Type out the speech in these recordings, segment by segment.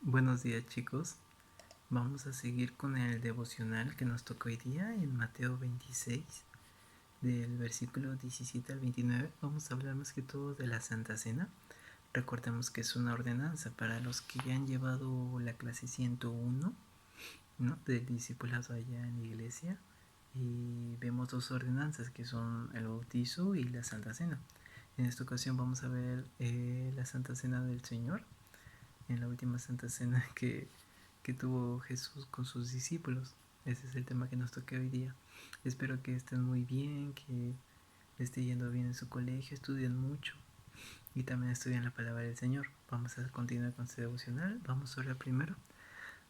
Buenos días, chicos. Vamos a seguir con el devocional que nos tocó hoy día en Mateo 26, del versículo 17 al 29. Vamos a hablar más que todo de la Santa Cena. Recordemos que es una ordenanza para los que ya han llevado la clase 101, ¿no?, del discipulado allá en la iglesia. Y vemos dos ordenanzas que son el bautizo y la Santa Cena. En esta ocasión vamos a ver la Santa Cena del Señor, en la última Santa Cena que tuvo Jesús con sus discípulos. Ese es el tema que nos toca hoy día. Espero que estén muy bien, que esté yendo bien en su colegio, estudien mucho y también estudien la palabra del Señor. Vamos a continuar con este devocional. Vamos a orar primero.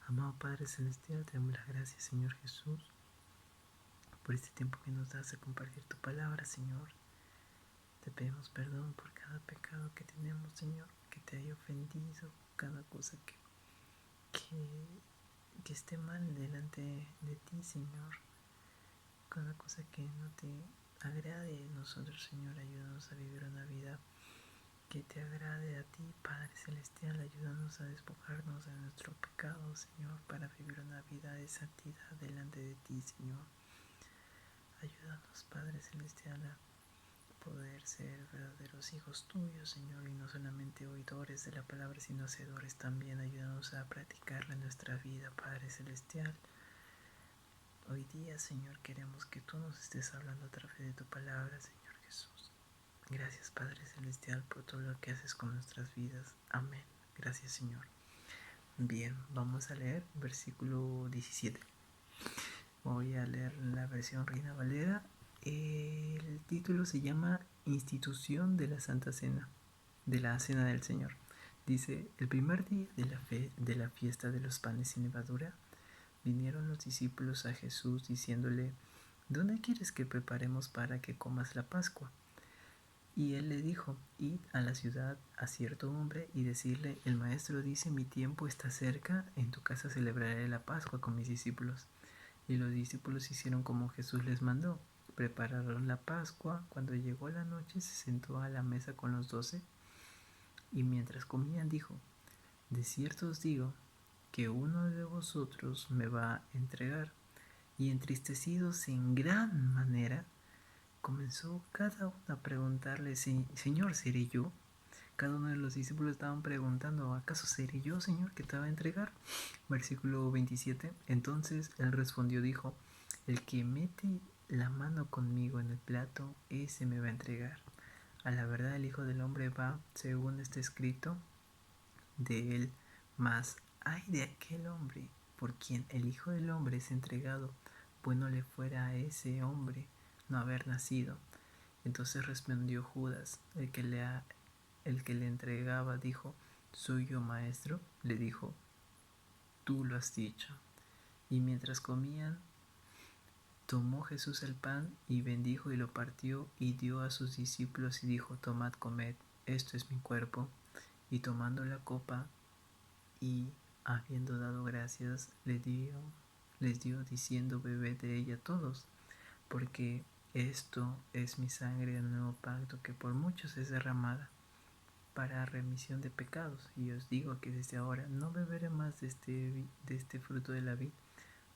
Amado Padre Celestial, te damos las gracias, Señor Jesús, por este tiempo que nos das a compartir tu palabra, Señor. Te pedimos perdón por cada pecado que tenemos, Señor, que te haya ofendido, cada cosa que esté mal delante de ti, Señor. Cada cosa que no te agrade de nosotros, Señor, ayúdanos a vivir una vida que te agrade a ti, Padre Celestial. Ayúdanos a despojarnos de nuestro pecado, Señor, para vivir una vida de santidad delante de ti, Señor. Ayúdanos, Padre Celestial, a poder ser verdaderos hijos tuyos, Señor, y no solamente oidores de la palabra, sino hacedores también. Ayúdanos a practicarla en nuestra vida, Padre Celestial. Hoy día, Señor, queremos que tú nos estés hablando a través de tu palabra, Señor Jesús. Gracias, Padre Celestial, por todo lo que haces con nuestras vidas. Amén. Gracias, Señor. Bien, vamos a leer versículo 17. Voy a leer la versión Reina Valera. El título se llama Institución de la Santa Cena, de la Cena del Señor. Dice: el primer día de la fiesta de los panes sin levadura, vinieron los discípulos a Jesús diciéndole: ¿dónde quieres que preparemos para que comas la Pascua? Y él le dijo: id a la ciudad a cierto hombre y decirle: el maestro dice, mi tiempo está cerca, en tu casa celebraré la Pascua con mis discípulos. Y los discípulos hicieron como Jesús les mandó. Prepararon la Pascua. Cuando llegó la noche, se sentó a la mesa con los 12, y mientras comían dijo: de cierto os digo que uno de vosotros me va a entregar. Y entristecidos en gran manera, comenzó cada uno a preguntarle: Señor, ¿seré yo? Cada uno de los discípulos estaban preguntando: ¿acaso seré yo, Señor, que te va a entregar? Versículo 27. Entonces él respondió, dijo: el que mete la mano conmigo en el plato, ese me va a entregar. A la verdad, el Hijo del Hombre va según está escrito de él. Mas ay de aquel hombre por quien el Hijo del Hombre es entregado. Bueno le fuera a ese hombre no haber nacido. Entonces respondió Judas, el que le entregaba, dijo: ¿soy yo, maestro? Le dijo: tú lo has dicho. Y mientras comían, tomó Jesús el pan y bendijo y lo partió y dio a sus discípulos y dijo: tomad, comed, esto es mi cuerpo. Y tomando la copa y habiendo dado gracias, les dio diciendo: bebed de ella todos, porque esto es mi sangre del nuevo pacto, que por muchos es derramada para remisión de pecados. Y os digo que desde ahora no beberé más de este fruto de la vid,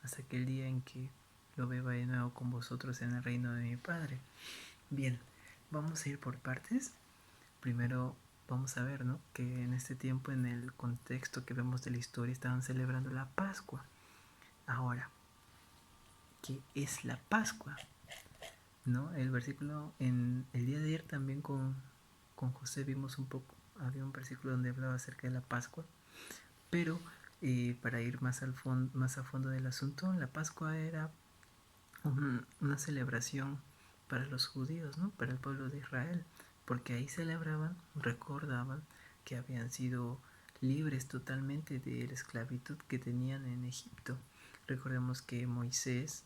hasta aquel día en que lo beba de nuevo con vosotros en el reino de mi Padre. Bien, vamos a ir por partes. Primero vamos a ver, ¿no?, que en este tiempo, en el contexto que vemos de la historia, estaban celebrando la Pascua. Ahora, ¿qué es la Pascua? ¿No? El versículo, en el día de ayer también con José vimos un poco, había un versículo donde hablaba acerca de la Pascua, pero para ir más a fondo del asunto, la Pascua era una celebración para los judíos, ¿no?, para el pueblo de Israel, porque ahí celebraban, recordaban que habían sido libres totalmente de la esclavitud que tenían en Egipto. Recordemos que Moisés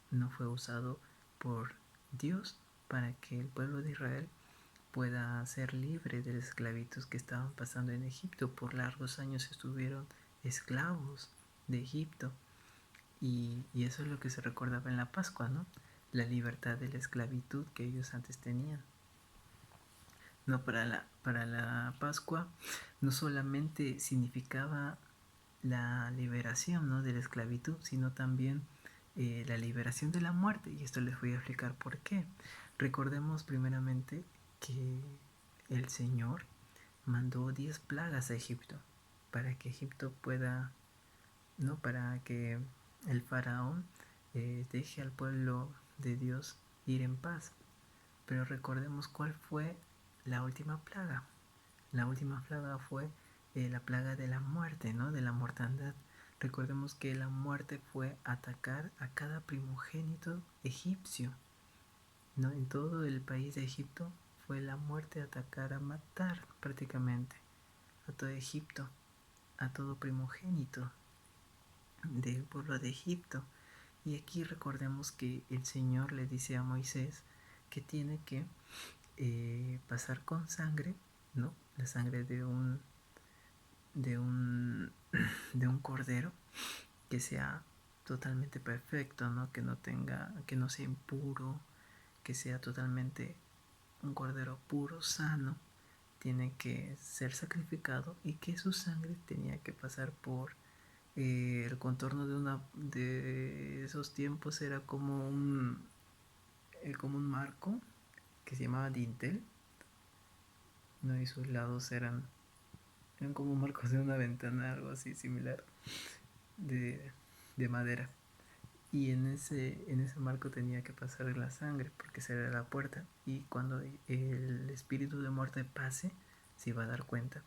no fue usado por Dios para que el pueblo de Israel pueda ser libre de la esclavitud que estaban pasando en Egipto. Por largos años estuvieron esclavos de Egipto, y eso es lo que se recordaba en la Pascua, ¿no?, la libertad de la esclavitud que ellos antes tenían. No, para la Pascua no solamente significaba la liberación, ¿no?, de la esclavitud, sino también la liberación de la muerte. Y esto les voy a explicar por qué. Recordemos primeramente que el Señor mandó 10 plagas a Egipto para que Egipto pueda, ¿no?, para que el faraón deje al pueblo de Dios ir en paz. Pero recordemos cuál fue la última plaga. La última plaga fue la plaga de la muerte, ¿no?, de la mortandad. Recordemos que la muerte fue atacar a cada primogénito egipcio, ¿no? En todo el país de Egipto fue la muerte atacar, a matar prácticamente a todo Egipto, a todo primogénito del pueblo de Egipto. Y aquí recordemos que el Señor le dice a Moisés que tiene que pasar con sangre, ¿no?, la sangre de un de un cordero que sea totalmente perfecto, ¿no?, que no tenga, que no sea impuro, que sea totalmente un cordero puro, sano. Tiene que ser sacrificado y que su sangre tenía que pasar por el contorno de esos tiempos. Era como como un marco que se llamaba dintel, ¿no?, y sus lados eran como marcos de una ventana, algo así similar, de, de madera. Y en ese marco tenía que pasar la sangre, porque esa era la puerta. Y cuando el espíritu de muerte pase, se iba a dar cuenta,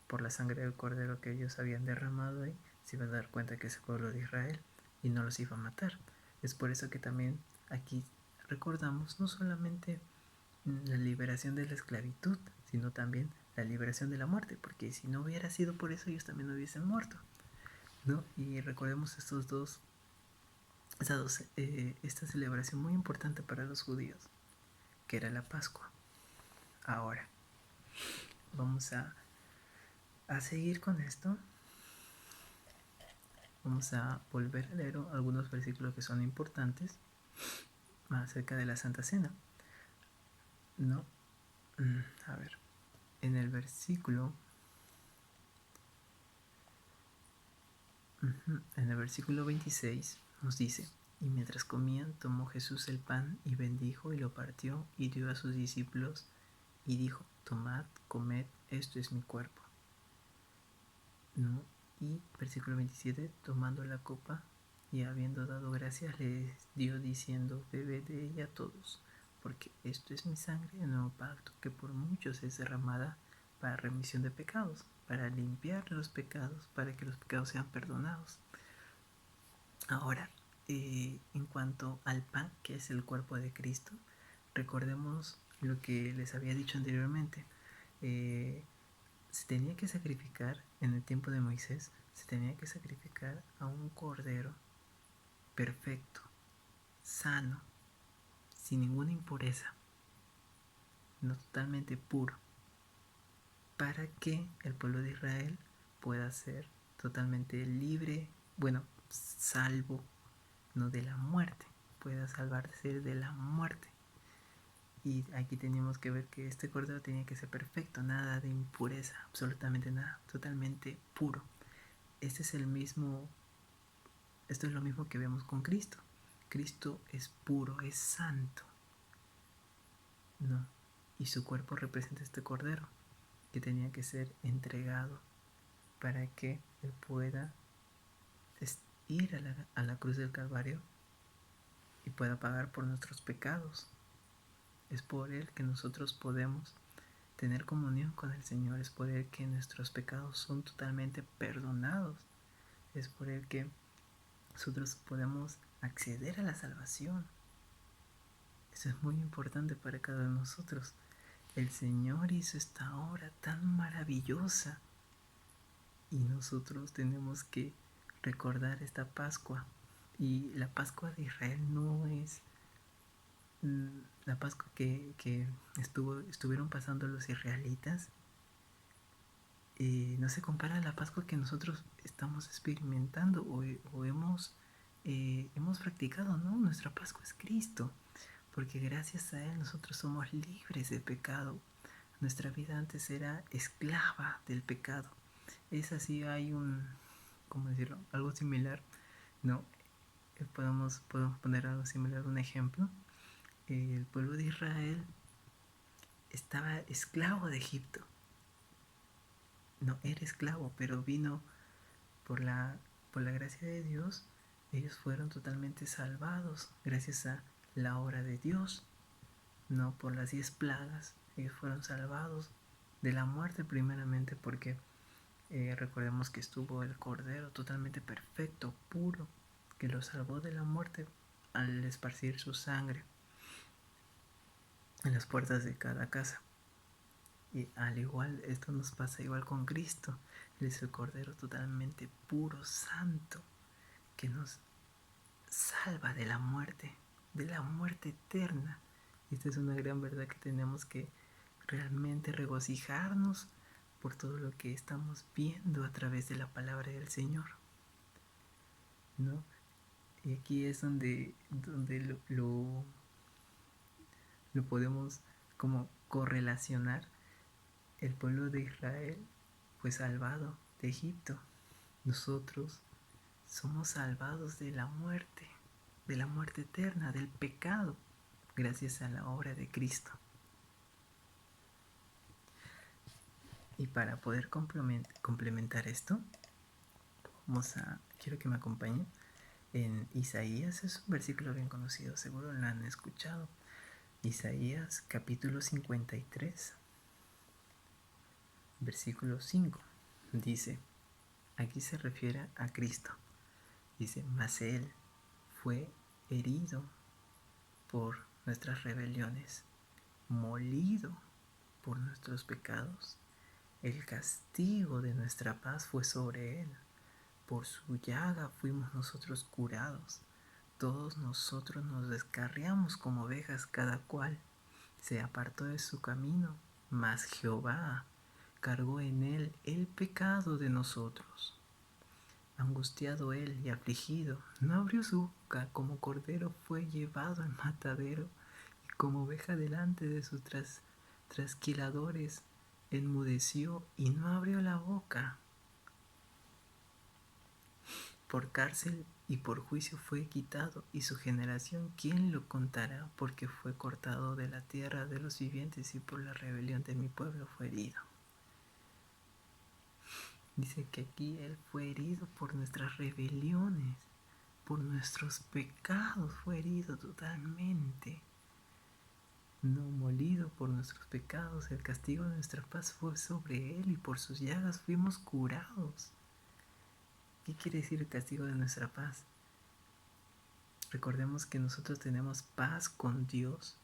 por la sangre del cordero que ellos habían derramado ahí, se iba a dar cuenta que es el pueblo de Israel y no los iba a matar. Es por eso que también aquí recordamos no solamente la liberación de la esclavitud, sino también la liberación de la muerte, porque si no hubiera sido por eso, ellos también hubiesen muerto, ¿no? Y recordemos esta celebración muy importante para los judíos, que era la Pascua. Ahora, vamos a seguir con esto. Vamos a volver a leer algunos versículos que son importantes acerca de la Santa Cena, ¿no? A ver, en el versículo en el versículo 26 nos dice: y mientras comían, tomó Jesús el pan y bendijo y lo partió y dio a sus discípulos y dijo: tomad, comed, esto es mi cuerpo, ¿no? Y versículo 27, tomando la copa y habiendo dado gracias, les dio diciendo: bebed de ella todos, porque esto es mi sangre del nuevo pacto, que por muchos es derramada para remisión de pecados, para limpiar los pecados, para que los pecados sean perdonados. Ahora, en cuanto al pan, que es el cuerpo de Cristo, recordemos lo que les había dicho anteriormente. Se tenía que sacrificar, en el tiempo de Moisés, se tenía que sacrificar a un cordero perfecto, sano, sin ninguna impureza, no, totalmente puro, para que el pueblo de Israel pueda ser totalmente libre, bueno, salvo, no de la muerte, pueda salvarse de la muerte. Y aquí teníamos que ver que este cordero tenía que ser perfecto, nada de impureza, absolutamente nada, totalmente puro. Esto es lo mismo que vemos con Cristo. Cristo es puro, es santo, ¿no? Y su cuerpo representa este cordero que tenía que ser entregado para que Él pueda ir a la cruz del Calvario y pueda pagar por nuestros pecados. Es por Él que nosotros podemos tener comunión con el Señor. Es por Él que nuestros pecados son totalmente perdonados. Es por Él que nosotros podemos acceder a la salvación. Eso es muy importante para cada uno de nosotros. El Señor hizo esta obra tan maravillosa y nosotros tenemos que recordar esta Pascua. Y la Pascua de Israel no es la Pascua que estuvieron pasando los israelitas. No se compara a la Pascua que nosotros estamos experimentando o hemos practicado, ¿no? Nuestra Pascua es Cristo, porque gracias a Él nosotros somos libres de pecado. Nuestra vida antes era esclava del pecado. Es así, hay ¿cómo decirlo? Algo similar, ¿no? Podemos poner algo similar, un ejemplo. El pueblo de Israel estaba esclavo de Egipto. No era esclavo, pero vino por la gracia de Dios. Ellos fueron totalmente salvados gracias a la obra de Dios, no por las 10 plagas. Ellos fueron salvados de la muerte primeramente porque recordemos que estuvo el Cordero totalmente perfecto, puro, que lo salvó de la muerte al esparcir su sangre en las puertas de cada casa. Y al igual, esto nos pasa igual con Cristo. Él es el Cordero totalmente puro, santo, que nos salva de la muerte eterna. Y esta es una gran verdad que tenemos que realmente regocijarnos por todo lo que estamos viendo a través de la palabra del Señor, ¿no? Y aquí es donde lo podemos como correlacionar. El pueblo de Israel fue salvado de Egipto. Nosotros somos salvados de la muerte eterna, del pecado, gracias a la obra de Cristo. Y para poder complementar esto, quiero que me acompañen en Isaías. Es un versículo bien conocido, seguro lo han escuchado. Isaías capítulo 53, versículo 5, dice, aquí se refiere a Cristo, dice, mas Él fue herido por nuestras rebeliones, molido por nuestros pecados. El castigo de nuestra paz fue sobre Él. Por su llaga fuimos nosotros curados. Todos nosotros nos descarriamos como ovejas, cada cual se apartó de su camino, mas Jehová cargó en él el pecado de nosotros. Angustiado él y afligido, no abrió su boca, como cordero fue llevado al matadero, y como oveja delante de sus trasquiladores, enmudeció y no abrió la boca. Por cárcel y por juicio fue quitado, y su generación, ¿quién lo contará? Porque fue cortado de la tierra de los vivientes, y por la rebelión de mi pueblo fue herido. Dice que aquí Él fue herido por nuestras rebeliones, por nuestros pecados, fue herido totalmente. No, molido por nuestros pecados, el castigo de nuestra paz fue sobre Él, y por sus llagas fuimos curados. ¿Qué quiere decir el castigo de nuestra paz? Recordemos que nosotros tenemos paz con Dios.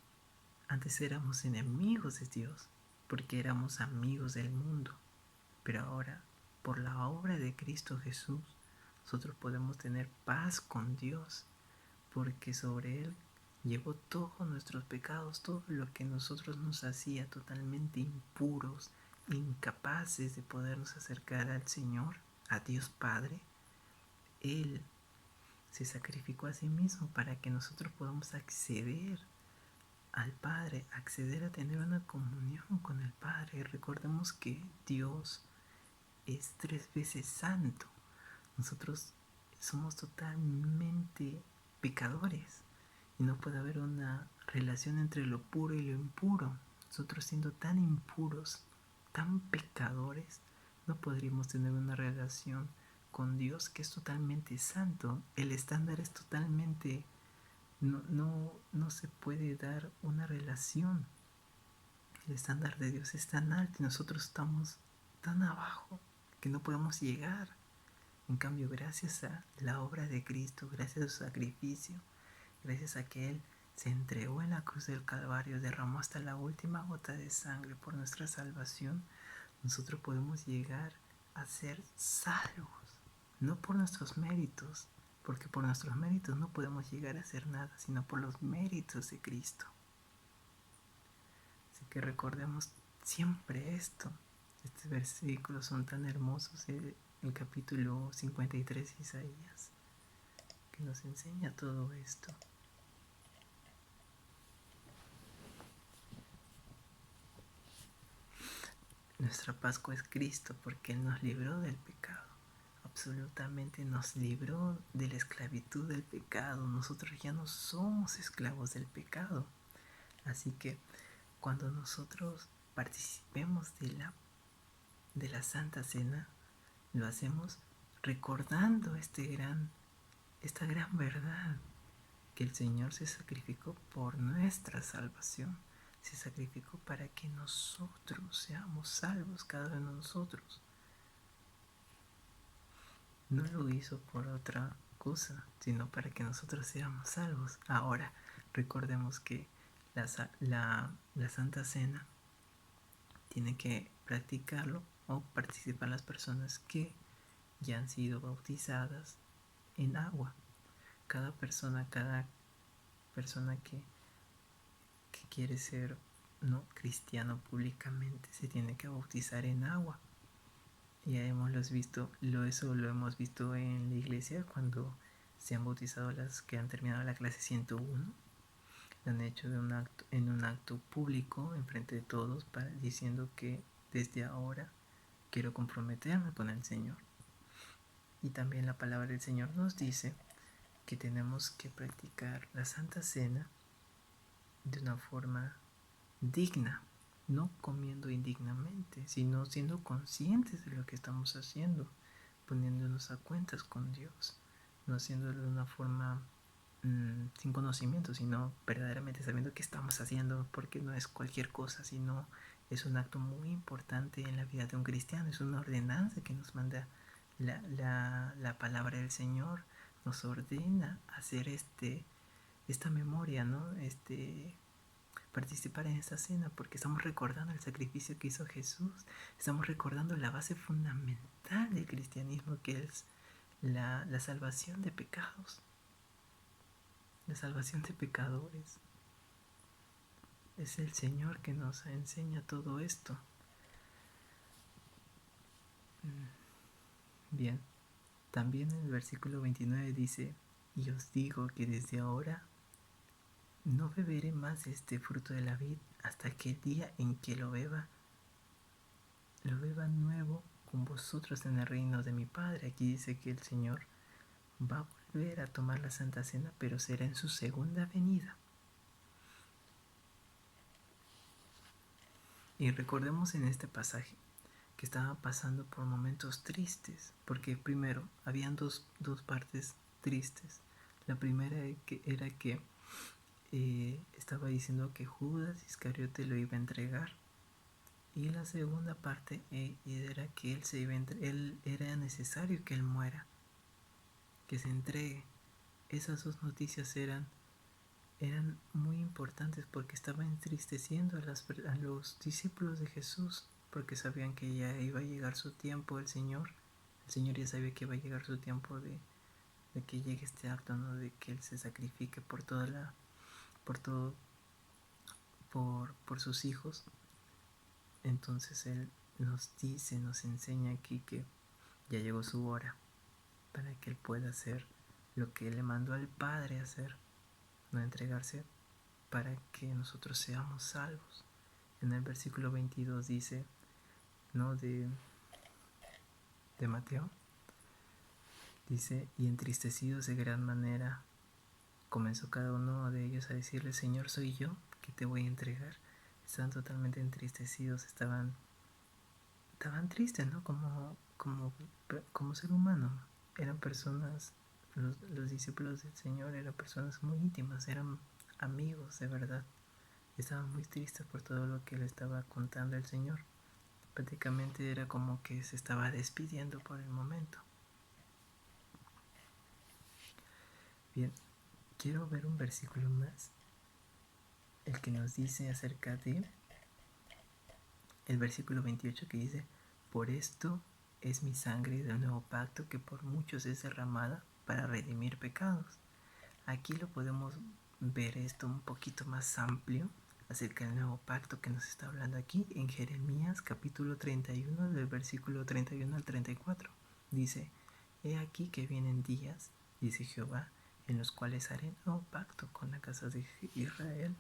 Antes éramos enemigos de Dios, porque éramos amigos del mundo. Pero ahora, por la obra de Cristo Jesús, nosotros podemos tener paz con Dios, porque sobre Él llevó todos nuestros pecados, todo lo que nosotros nos hacía totalmente impuros, incapaces de podernos acercar al Señor, a Dios Padre. Él se sacrificó a sí mismo para que nosotros podamos acceder al Padre, acceder a tener una comunión con el Padre. Recordemos que Dios es 3 veces santo. Nosotros somos totalmente pecadores y no puede haber una relación entre lo puro y lo impuro. Nosotros siendo tan impuros, tan pecadores, no podríamos tener una relación con Dios que es totalmente santo. El estándar es totalmente... No se puede dar una relación. El estándar de Dios es tan alto y nosotros estamos tan abajo que no podemos llegar. En cambio, gracias a la obra de Cristo, gracias a su sacrificio, gracias a que Él se entregó en la cruz del Calvario, derramó hasta la última gota de sangre por nuestra salvación, nosotros podemos llegar a ser salvos, no por nuestros méritos, porque por nuestros méritos no podemos llegar a hacer nada, sino por los méritos de Cristo. Así que recordemos siempre esto. Estos versículos son tan hermosos, el capítulo 53 de Isaías, que nos enseña todo esto. Nuestra Pascua es Cristo, porque Él nos libró del pecado. absolutamente nos libró de la esclavitud del pecado. Nosotros ya no somos esclavos del pecado. Así que cuando nosotros participemos de la Santa Cena, lo hacemos recordando esta gran verdad, que el Señor se sacrificó por nuestra salvación. Se sacrificó para que nosotros seamos salvos, cada uno de nosotros. No lo hizo por otra cosa, sino para que nosotros seamos salvos. Ahora, recordemos que la Santa Cena tiene que practicarlo o participar las personas que ya han sido bautizadas en agua. Cada persona que quiere ser no cristiano públicamente se tiene que bautizar en agua. Ya hemos visto, eso lo hemos visto en la iglesia cuando se han bautizado las que han terminado la clase 101. Lo han hecho en un acto público, enfrente de todos, diciendo que desde ahora quiero comprometerme con el Señor. Y también la palabra del Señor nos dice que tenemos que practicar la Santa Cena de una forma digna, no comiendo indignamente, sino siendo conscientes de lo que estamos haciendo, poniéndonos a cuentas con Dios, no haciéndolo de una forma sin conocimiento, sino verdaderamente sabiendo qué estamos haciendo, porque no es cualquier cosa, sino es un acto muy importante en la vida de un cristiano, es una ordenanza que nos manda la palabra del Señor, nos ordena hacer esta memoria, ¿no? Participar en esta cena, porque estamos recordando el sacrificio que hizo Jesús, estamos recordando la base fundamental del cristianismo, que es la salvación de pecados, la salvación de pecadores. Es el Señor que nos enseña todo esto. Bien, también en el versículo 29 dice: y os digo que desde ahora no beberé más este fruto de la vid hasta aquel día en que lo beba nuevo con vosotros en el reino de mi Padre. Aquí dice que el Señor va a volver a tomar la Santa Cena, pero será en su segunda venida. Y recordemos en este pasaje que estaba pasando por momentos tristes, porque primero habían dos partes tristes. La primera era que estaba diciendo que Judas Iscariote lo iba a entregar, y la segunda parte era que él era necesario que él muera, que se entregue. Esas dos noticias eran muy importantes, porque estaba entristeciendo a los discípulos de Jesús, porque sabían que ya iba a llegar su tiempo. El Señor ya sabía que iba a llegar su tiempo de que llegue este acto, ¿no? De que Él se sacrifique por sus hijos. Entonces Él nos enseña aquí que ya llegó su hora para que Él pueda hacer lo que Él le mandó al Padre hacer, no entregarse, para que nosotros seamos salvos. En el versículo 22 dice, ¿no? de Mateo, dice: y entristecidos de gran manera comenzó cada uno de ellos a decirle: Señor, soy yo que te voy a entregar. Estaban totalmente entristecidos, estaban tristes, ¿no? Como ser humano. Eran personas, los discípulos del Señor eran personas muy íntimas, eran amigos de verdad. Estaban muy tristes por todo lo que le estaba contando el Señor. Prácticamente era como que se estaba despidiendo por el momento. Bien, quiero ver un versículo más, el que nos dice acerca de el versículo 28, que dice: por esto es mi sangre del nuevo pacto, que por muchos es derramada para redimir pecados. Aquí lo podemos ver esto un poquito más amplio acerca del nuevo pacto que nos está hablando aquí en Jeremías capítulo 31, del versículo 31 al 34. Dice: he aquí que vienen días, dice Jehová, en los cuales haré nuevo pacto con la casa de Israel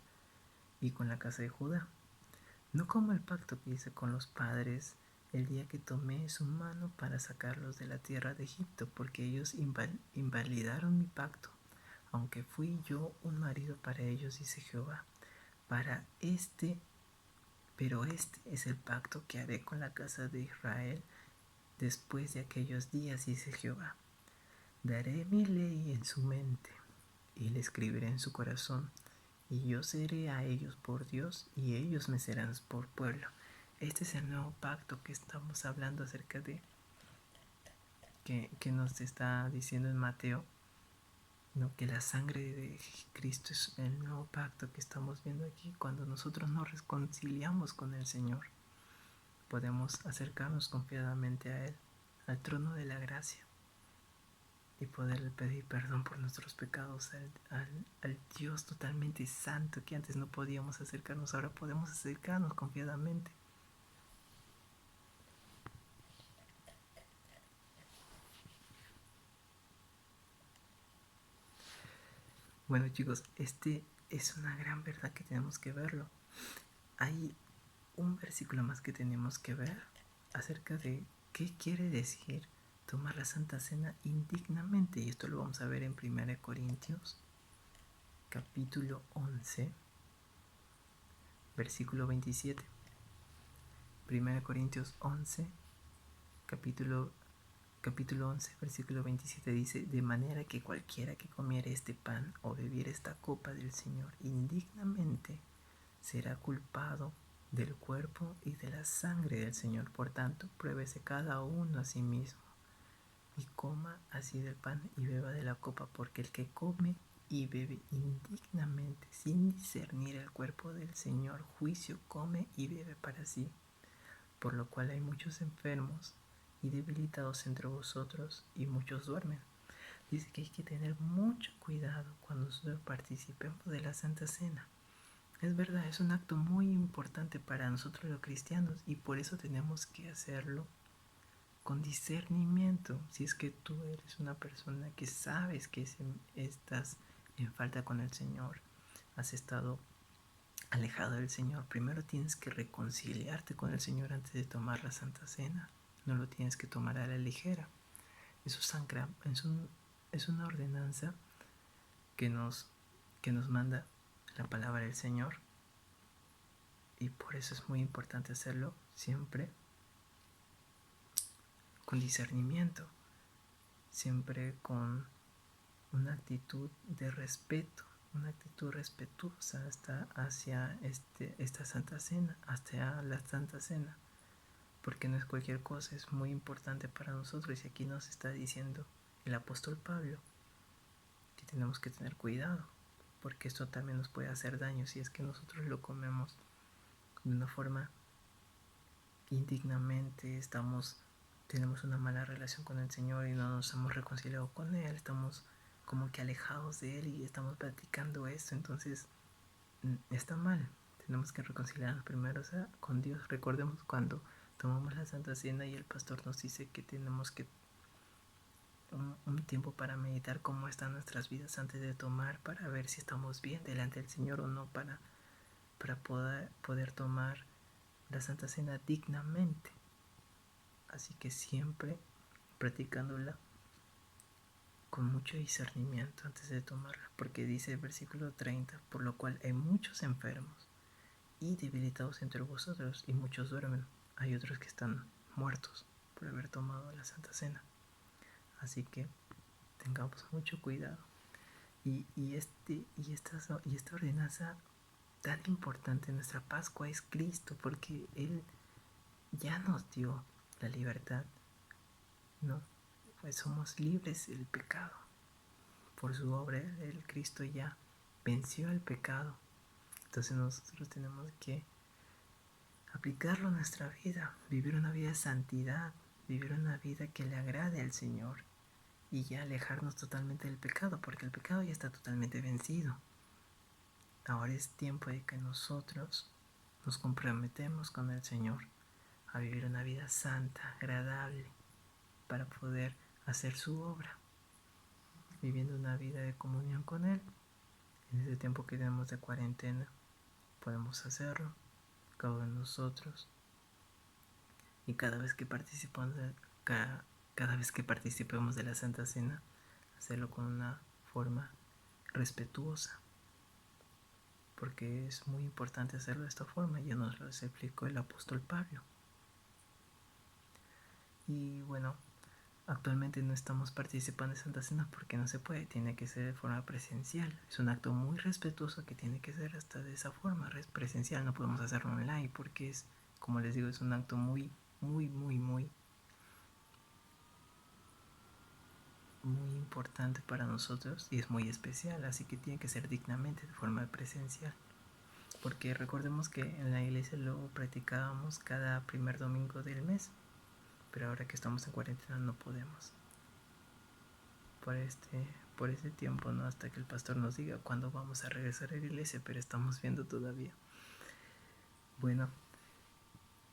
y con la casa de Judá, no como el pacto que hice con los padres el día que tomé su mano para sacarlos de la tierra de Egipto, porque ellos invalidaron mi pacto, aunque fui yo un marido para ellos, dice Jehová. Pero este es el pacto que haré con la casa de Israel después de aquellos días, dice Jehová. Daré mi ley en su mente y la escribiré en su corazón, y yo seré a ellos por Dios y ellos me serán por pueblo. Este es el nuevo pacto que estamos hablando acerca de, que nos está diciendo en Mateo, ¿no? Que la sangre de Cristo es el nuevo pacto que estamos viendo aquí. Cuando nosotros nos reconciliamos con el Señor, podemos acercarnos confiadamente a Él, al trono de la gracia, y poderle pedir perdón por nuestros pecados al Dios totalmente santo, que antes no podíamos acercarnos, ahora podemos acercarnos confiadamente. Bueno, chicos, este es una gran verdad que tenemos que verlo. Hay un versículo más que tenemos que ver acerca de qué quiere decir tomar la Santa Cena indignamente, y esto lo vamos a ver en 1 Corintios capítulo 11 versículo 27. 1 Corintios 11 capítulo 11 versículo 27 dice: de manera que cualquiera que comiere este pan o bebiere esta copa del Señor indignamente será culpado del cuerpo y de la sangre del Señor. Por tanto, pruébese cada uno a sí mismo y coma así del pan y beba de la copa, porque el que come y bebe indignamente, sin discernir el cuerpo del Señor, juicio come y bebe para sí. Por lo cual hay muchos enfermos y debilitados entre vosotros, y muchos duermen. Dice que hay que tener mucho cuidado cuando nosotros participemos de la Santa Cena. Es verdad, es un acto muy importante para nosotros los cristianos, y por eso tenemos que hacerlo con discernimiento. Si es que tú eres una persona que sabes que estás en falta con el Señor, has estado alejado del Señor, primero tienes que reconciliarte con el Señor antes de tomar la Santa Cena. No lo tienes que tomar a la ligera. Eso es una ordenanza que nos manda la palabra del Señor, y por eso es muy importante hacerlo siempre con discernimiento, siempre con una actitud de respeto, una actitud respetuosa hacia esta Santa Cena, hacia la Santa Cena, porque no es cualquier cosa, es muy importante para nosotros. Y aquí nos está diciendo el apóstol Pablo que tenemos que tener cuidado, porque esto también nos puede hacer daño si es que nosotros lo comemos de una forma indignamente, tenemos una mala relación con el Señor y no nos hemos reconciliado con Él, estamos como que alejados de Él y estamos practicando esto. Entonces está mal. Tenemos que reconciliarnos primero, o sea, con Dios. Recordemos cuando tomamos la Santa Cena y el pastor nos dice que tenemos que un tiempo para meditar cómo están nuestras vidas antes de tomar, para ver si estamos bien delante del Señor o no, para poder tomar la Santa Cena dignamente. Así que siempre practicándola con mucho discernimiento antes de tomarla, porque dice el versículo 30, por lo cual hay muchos enfermos y debilitados entre vosotros, y muchos duermen. Hay otros que están muertos por haber tomado la Santa Cena. Así que tengamos mucho cuidado. Y esta ordenanza tan importante en nuestra Pascua es Cristo, porque Él ya nos dio la libertad, ¿no? Pues somos libres del pecado. Por su obra, el Cristo ya venció el pecado. Entonces nosotros tenemos que aplicarlo a nuestra vida, vivir una vida de santidad, vivir una vida que le agrade al Señor, y ya alejarnos totalmente del pecado, porque el pecado ya está totalmente vencido. Ahora es tiempo de que nosotros nos comprometemos con el Señor a vivir una vida santa, agradable, para poder hacer su obra, viviendo una vida de comunión con Él. En este tiempo que tenemos de cuarentena, podemos hacerlo, cada uno de nosotros, y cada vez que participemos de la Santa Cena, hacerlo con una forma respetuosa, porque es muy importante hacerlo de esta forma. Ya nos lo explicó el apóstol Pablo. Y bueno, actualmente no estamos participando de Santa Cena porque no se puede, tiene que ser de forma presencial. Es un acto muy respetuoso que tiene que ser hasta de esa forma, presencial. No podemos hacerlo online porque es, como les digo, es un acto muy importante para nosotros y es muy especial, así que tiene que ser dignamente de forma presencial. Porque recordemos que en la iglesia lo practicábamos cada primer domingo del mes, pero ahora que estamos en cuarentena no podemos. Por ese tiempo, ¿no? Hasta que el pastor nos diga cuándo vamos a regresar a la iglesia, pero estamos viendo todavía. Bueno,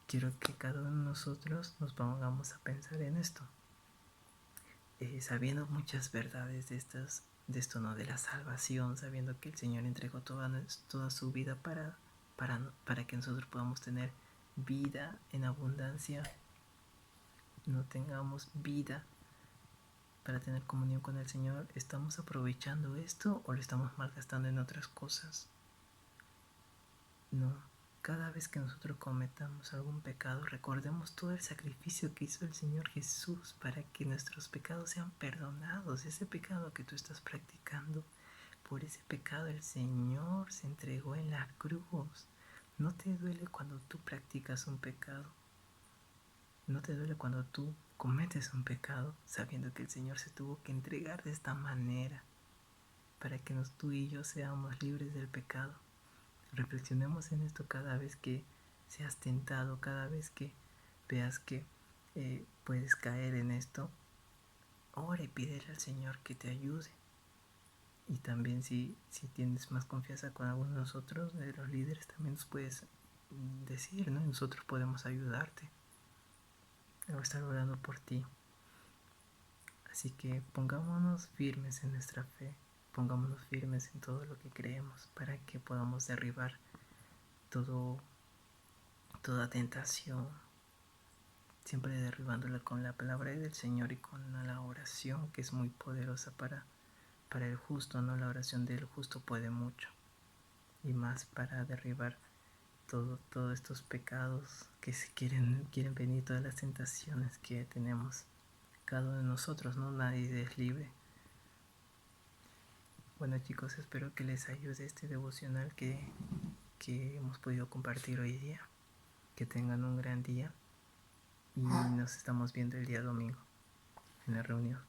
quiero que cada uno de nosotros nos pongamos a pensar en esto. Sabiendo muchas verdades de esto, ¿no? De la salvación, sabiendo que el Señor entregó toda su vida para que nosotros podamos tener vida en abundancia, no tengamos vida para tener comunión con el Señor. ¿Estamos aprovechando esto o lo estamos malgastando en otras cosas? No. Cada vez que nosotros cometamos algún pecado, recordemos todo el sacrificio que hizo el Señor Jesús para que nuestros pecados sean perdonados. Ese pecado que tú estás practicando, por ese pecado el Señor se entregó en la cruz. ¿No te duele cuando tú practicas un pecado? ¿No te duele cuando tú cometes un pecado sabiendo que el Señor se tuvo que entregar de esta manera para que tú y yo seamos libres del pecado? Reflexionemos en esto cada vez que seas tentado, cada vez que veas que puedes caer en esto. Ora y pídele al Señor que te ayude. Y también si tienes más confianza con alguno de nosotros, de los líderes, también nos puedes decir, ¿no? Y nosotros podemos ayudarte o estar orando por ti. Así que pongámonos firmes en nuestra fe, pongámonos firmes en todo lo que creemos para que podamos derribar toda tentación, siempre derribándola con la palabra del Señor y con la oración, que es muy poderosa para el justo, ¿no? La oración del justo puede mucho, y más para derribar todos estos pecados que quieren venir, todas las tentaciones que tenemos cada uno de nosotros, ¿no? Nadie es libre. Bueno, chicos, espero que les ayude este devocional que hemos podido compartir hoy día. Que tengan un gran día y nos estamos viendo el día domingo en la reunión.